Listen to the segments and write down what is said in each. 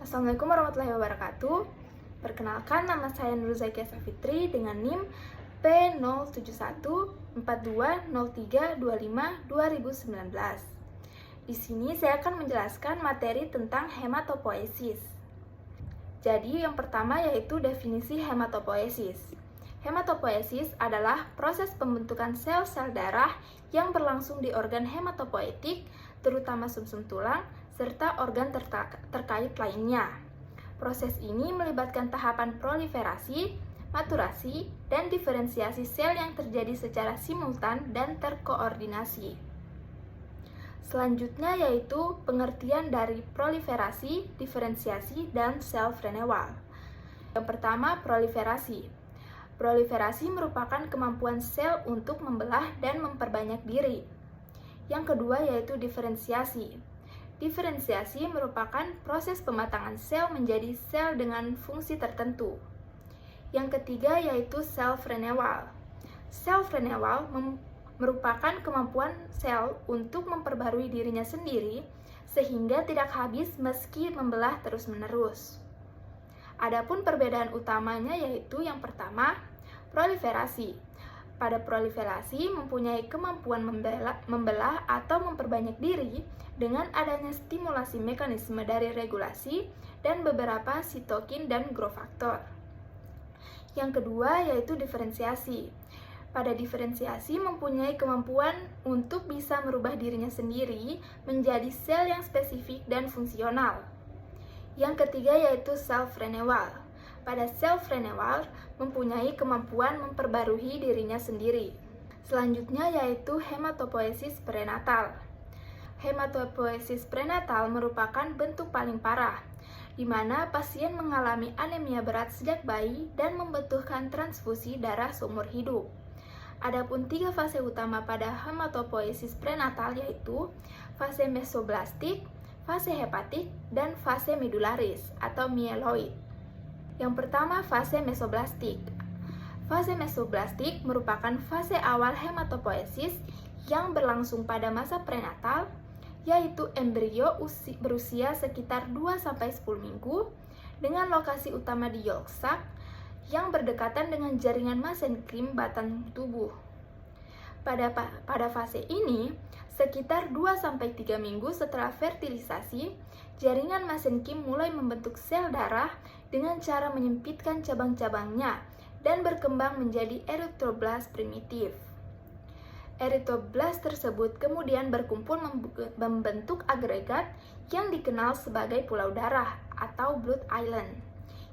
Assalamualaikum warahmatullahi wabarakatuh. Perkenalkan, nama saya Nur Zakia Safitri dengan NIM P0714203252019. Di sini saya akan menjelaskan materi tentang hematopoiesis. Jadi, yang pertama yaitu definisi hematopoiesis. Hematopoiesis adalah proses pembentukan sel-sel darah yang berlangsung di organ hematopoietik, terutama sumsum tulang, serta organ terkait lainnya. Proses ini melibatkan tahapan proliferasi, maturasi, dan diferensiasi sel yang terjadi secara simultan dan terkoordinasi. Selanjutnya yaitu pengertian dari proliferasi, diferensiasi, dan self-renewal. Yang pertama, proliferasi. Proliferasi merupakan kemampuan sel untuk membelah dan memperbanyak diri. Yang kedua yaitu diferensiasi. Diferensiasi merupakan proses pematangan sel menjadi sel dengan fungsi tertentu. Yang ketiga yaitu self-renewal. Self-renewal merupakan kemampuan sel untuk memperbarui dirinya sendiri sehingga tidak habis meski membelah terus-menerus. Adapun perbedaan utamanya yaitu yang pertama, proliferasi. Pada proliferasi mempunyai kemampuan membelah atau memperbanyak diri dengan adanya stimulasi mekanisme dari regulasi dan beberapa sitokin dan growth factor. Yang kedua yaitu diferensiasi. Pada diferensiasi mempunyai kemampuan untuk bisa merubah dirinya sendiri menjadi sel yang spesifik dan fungsional. Yang ketiga yaitu self-renewal. Pada self-renewal mempunyai kemampuan memperbarui dirinya sendiri. Selanjutnya yaitu hematopoiesis prenatal. Hematopoiesis prenatal merupakan bentuk paling parah, di mana pasien mengalami anemia berat sejak bayi dan membutuhkan transfusi darah seumur hidup. Adapun 3 fase utama pada hematopoiesis prenatal yaitu fase mesoblastik, fase hepatik, dan fase medularis atau mieloid. Yang pertama, fase mesoblastik. Fase mesoblastik merupakan fase awal hematopoiesis yang berlangsung pada masa prenatal, yaitu embrio berusia sekitar 2-10 minggu dengan lokasi utama di yolk sac yang berdekatan dengan jaringan mesenkrim batang tubuh. Pada fase ini, sekitar 2-3 minggu setelah fertilisasi, jaringan mesenkrim mulai membentuk sel darah dengan cara menyempitkan cabang-cabangnya dan berkembang menjadi eritroblast primitif. Eritroblast tersebut kemudian berkumpul membentuk agregat yang dikenal sebagai pulau darah atau blood island,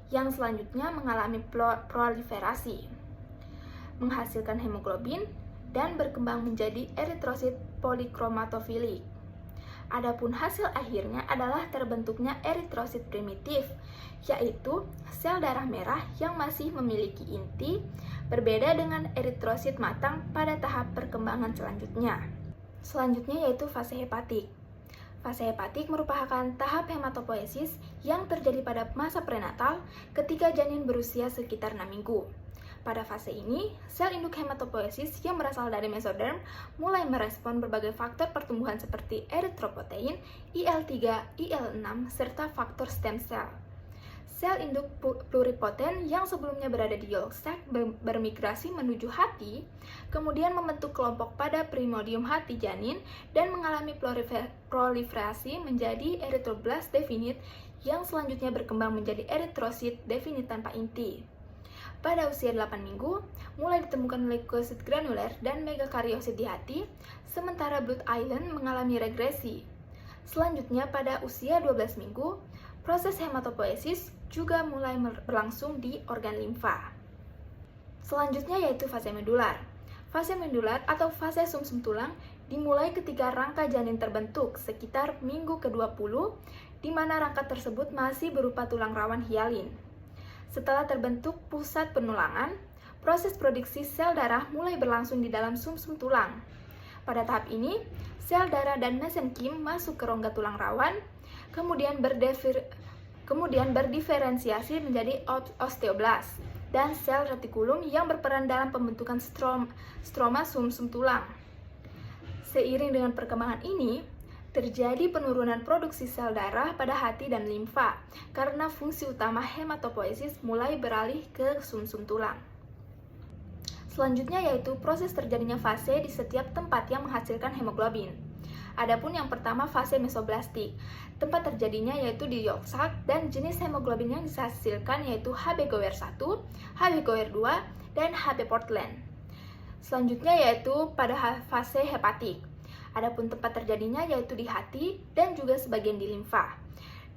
yang selanjutnya mengalami proliferasi, menghasilkan hemoglobin, dan berkembang menjadi eritrosit polikromatofilik. Adapun hasil akhirnya adalah terbentuknya eritrosit primitif, yaitu sel darah merah yang masih memiliki inti, berbeda dengan eritrosit matang pada tahap perkembangan selanjutnya. Selanjutnya yaitu fase hepatik. Fase hepatik merupakan tahap hematopoiesis yang terjadi pada masa prenatal ketika janin berusia sekitar 6 minggu. Pada fase ini, sel induk hematopoiesis yang berasal dari mesoderm mulai merespon berbagai faktor pertumbuhan seperti eritropoietin, IL-3, IL-6, serta faktor stem cell. Sel induk pluripoten yang sebelumnya berada di yolk sac bermigrasi menuju hati, kemudian membentuk kelompok pada primordium hati janin dan mengalami proliferasi menjadi eritroblast definite yang selanjutnya berkembang menjadi eritrosit definite tanpa inti. Pada usia 8 minggu, mulai ditemukan leukosit granuler dan megakariotid di hati, sementara blood island mengalami regresi. Selanjutnya, pada usia 12 minggu, proses hematopoiesis juga mulai berlangsung di organ limfa. Selanjutnya yaitu fase medular. Fase medular atau fase sumsum tulang dimulai ketika rangka janin terbentuk sekitar minggu ke-20, di mana rangka tersebut masih berupa tulang rawan hialin. Setelah terbentuk pusat penulangan, proses produksi sel darah mulai berlangsung di dalam sumsum tulang. Pada tahap ini, sel darah dan mesenkrim masuk ke rongga tulang rawan, kemudian berdiferensiasi menjadi osteoblast dan sel retikulum yang berperan dalam pembentukan stroma sumsum tulang. Seiring dengan perkembangan ini, Terjadi penurunan produksi sel darah pada hati dan limfa karena fungsi utama hematopoiesis mulai beralih ke sumsum tulang. Selanjutnya yaitu proses terjadinya fase di setiap tempat yang menghasilkan hemoglobin. Adapun yang pertama fase mesoblastik, tempat terjadinya yaitu di yolk sac dan jenis hemoglobin yang dihasilkan yaitu Hb-Goer1, Hb-Goer2, dan Hb Portland. Selanjutnya yaitu pada fase hepatik. Adapun tempat terjadinya yaitu di hati dan juga sebagian di limfa.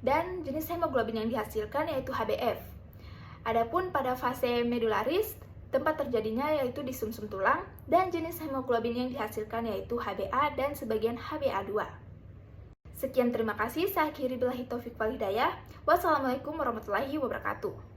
Dan jenis hemoglobin yang dihasilkan yaitu HbF. Adapun pada fase medularis, tempat terjadinya yaitu di sumsum tulang dan jenis hemoglobin yang dihasilkan yaitu Hba dan sebagian Hba2. Sekian, terima kasih. Saya akhiri billahi taufik wal hidayah. Wassalamualaikum warahmatullahi wabarakatuh.